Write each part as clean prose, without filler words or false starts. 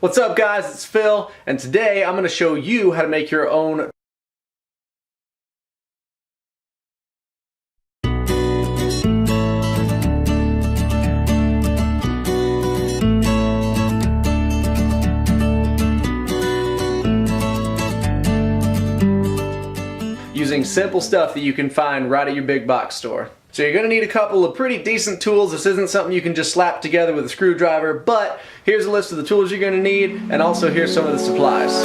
What's up guys, it's Phil, and today I'm going to show you how to make your own using simple stuff that you can find right at your big box store. So you're going to need a couple of pretty decent tools. This isn't something you can just slap together with a screwdriver, but here's a list of the tools you're going to need, and also here's some of the supplies.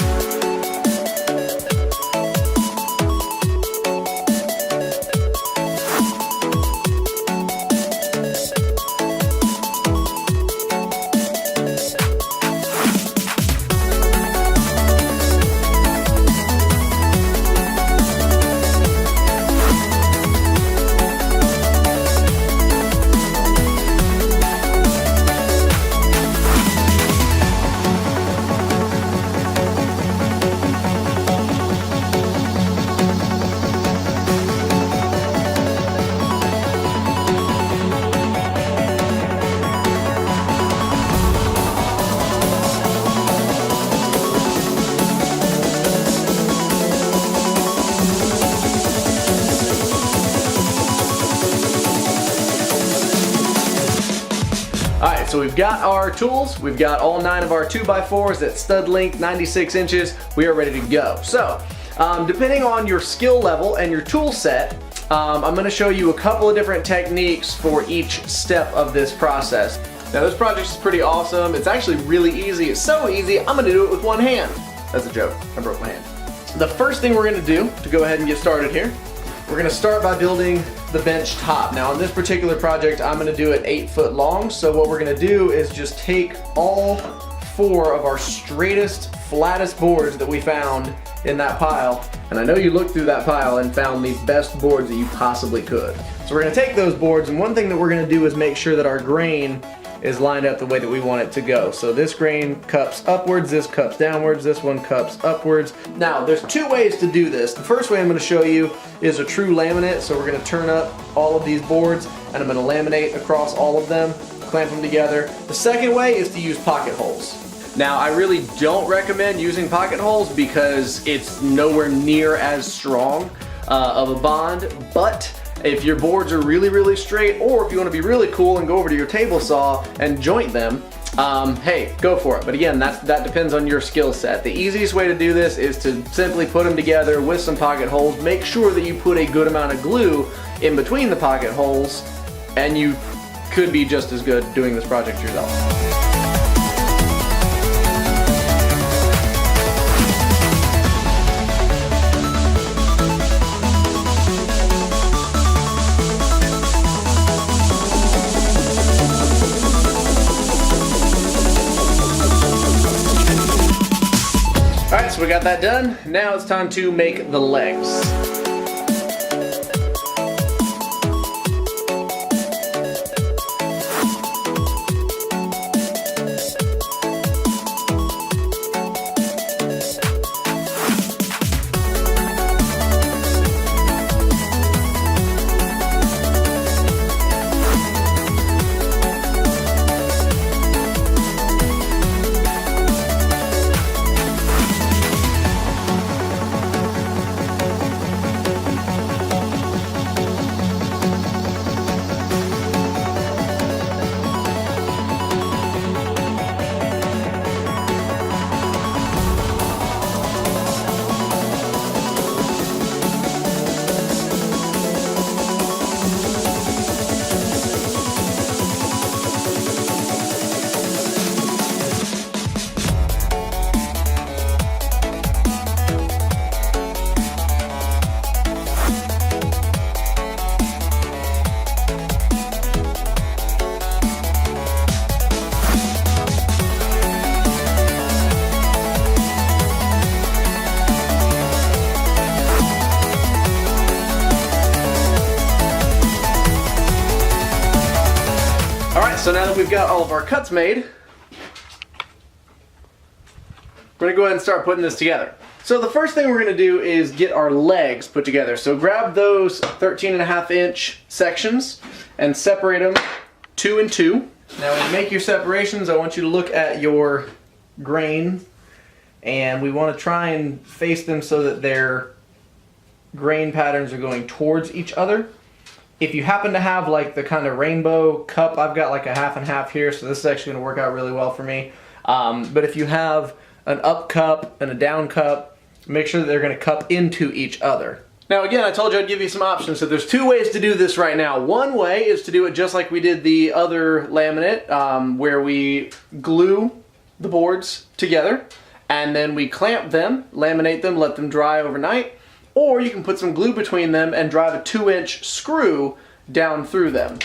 Alright, so we've got our tools, we've got all 9 of our 2x4s at stud length, 96 inches, we are ready to go. So, depending on your skill level and your tool set, I'm going to show you a couple of different techniques for each step of this process. Now this project is pretty awesome, it's actually really easy, it's so easy, I'm going to do it with one hand. That's a joke, I broke my hand. The first thing we're going to do, to go ahead and get started here, we're going to start by building the bench top. Now on this particular project I'm going to do it 8 foot long, so what we're going to do is just take all 4 of our straightest, flattest boards that we found in that pile, and I know you looked through that pile and found the best boards that you possibly could. So we're going to take those boards, and one thing that we're going to do is make sure that our grain is lined up the way that we want it to go. So this grain cups upwards, this cups downwards, this one cups upwards. Now there's 2 ways to do this. The first way I'm going to show you is a true laminate. So we're going to turn up all of these boards and I'm going to laminate across all of them, clamp them together. The second way is to use pocket holes. Now I really don't recommend using pocket holes because it's nowhere near as strong of a bond, but if your boards are really straight, or if you want to be really cool and go over to your table saw and joint them, hey, go for it. But again, that depends on your skill set. The easiest way to do this is to simply put them together with some pocket holes. Make sure that you put a good amount of glue in between the pocket holes, and you could be just as good doing this project yourself. Alright, so we got that done. Now it's time to make the legs. So now that we've got all of our cuts made, we're gonna go ahead and start putting this together. So the first thing we're gonna do is get our legs put together. So grab those 13.5-inch sections and separate them 2 and 2. Now when you make your separations, I want you to look at your grain, and we want to try and face them so that their grain patterns are going towards each other. If you happen to have like the kind of rainbow cup, I've got like a half and half here, so this is actually going to work out really well for me. But if you have an up cup and a down cup, make sure that they're going to cup into each other. Now again, I told you I'd give you some options, so there's two ways to do this right now. One way is to do it just like we did the other laminate, where we glue the boards together, and then we clamp them, laminate them, let them dry overnight. Or you can put some glue between them and drive a 2-inch screw down through them.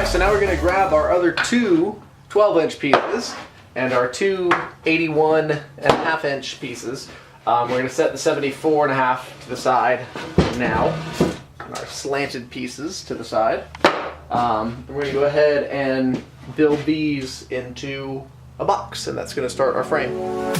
So now we're going to grab our other two 12-inch pieces and our two 81.5-inch pieces. We're going to set the 74.5 to the side now, and our slanted pieces to the side. We're going to go ahead and build these into a box, and that's going to start our frame.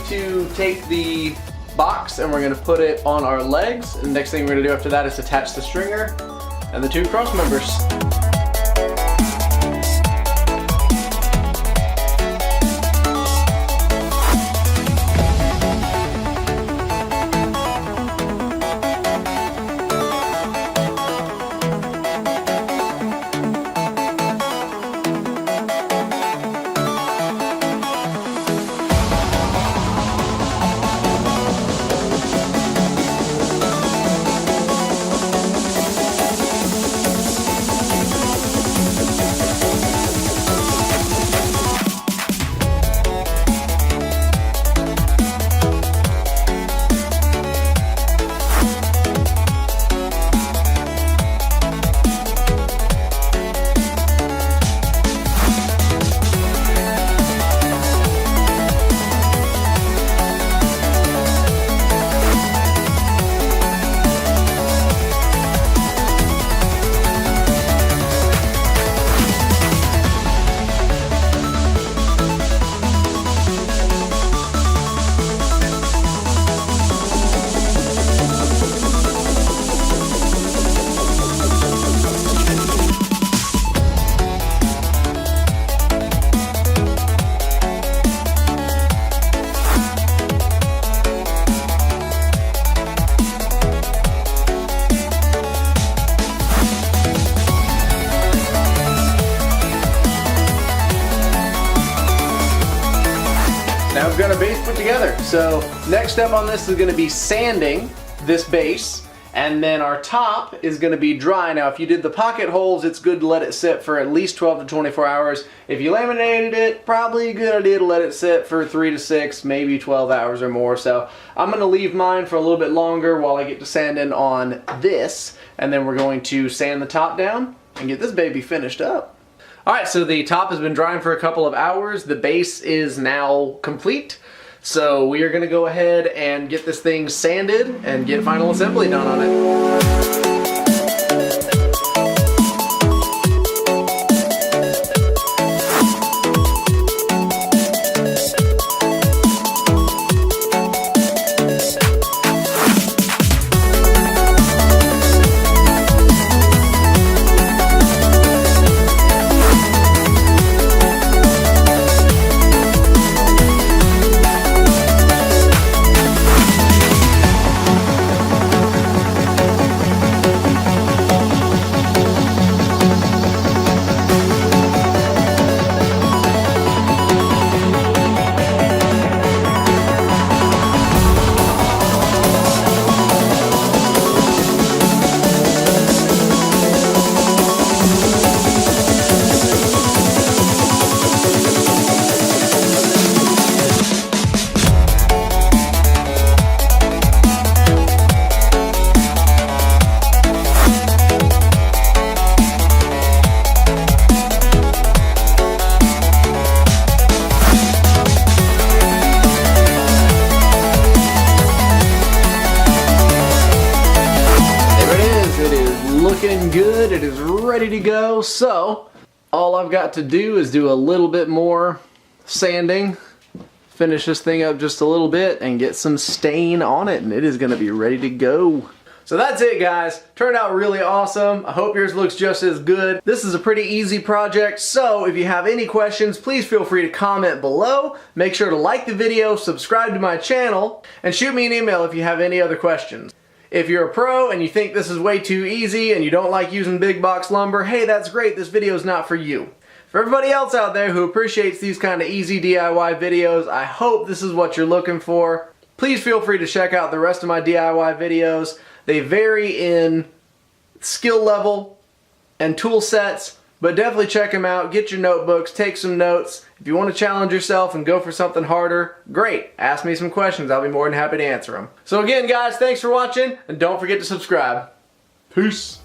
To take the box and we're going to put it on our legs, and the next thing we're going to do after that is attach the stringer and the two cross members. put together. So next step on this is going to be sanding this base, and then our top is going to be dry. Now if you did the pocket holes, it's good to let it sit for at least 12 to 24 hours. If you laminated it, probably a good idea to let it sit for 3 to 6, maybe 12 hours or more. So I'm going to leave mine for a little bit longer while I get to sanding on this, and then we're going to sand the top down and get this baby finished up. Alright, so the top has been drying for a couple of hours. The base is now complete. So we are going to go ahead and get this thing sanded and get final assembly done on it. Looking good, it is ready to go. So all I've got to do is do a little bit more sanding, finish this thing up just a little bit, and get some stain on it, and it is going to be ready to go. So that's it, guys. Turned out really awesome. I hope yours looks just as good. This is a pretty easy project, so if you have any questions, please feel free to comment below. Make sure to like the video, subscribe to my channel, and shoot me an email if you have any other questions. If you're a pro and you think this is way too easy and you don't like using big box lumber, hey, that's great. This video is not for you. For everybody else out there who appreciates these kind of easy DIY videos, I hope this is what you're looking for. Please feel free to check out the rest of my DIY videos. They vary in skill level and tool sets, but definitely check them out. Get your notebooks, take some notes. If you want to challenge yourself and go for something harder, great. Ask me some questions. I'll be more than happy to answer them. So again, guys, thanks for watching, and don't forget to subscribe. Peace.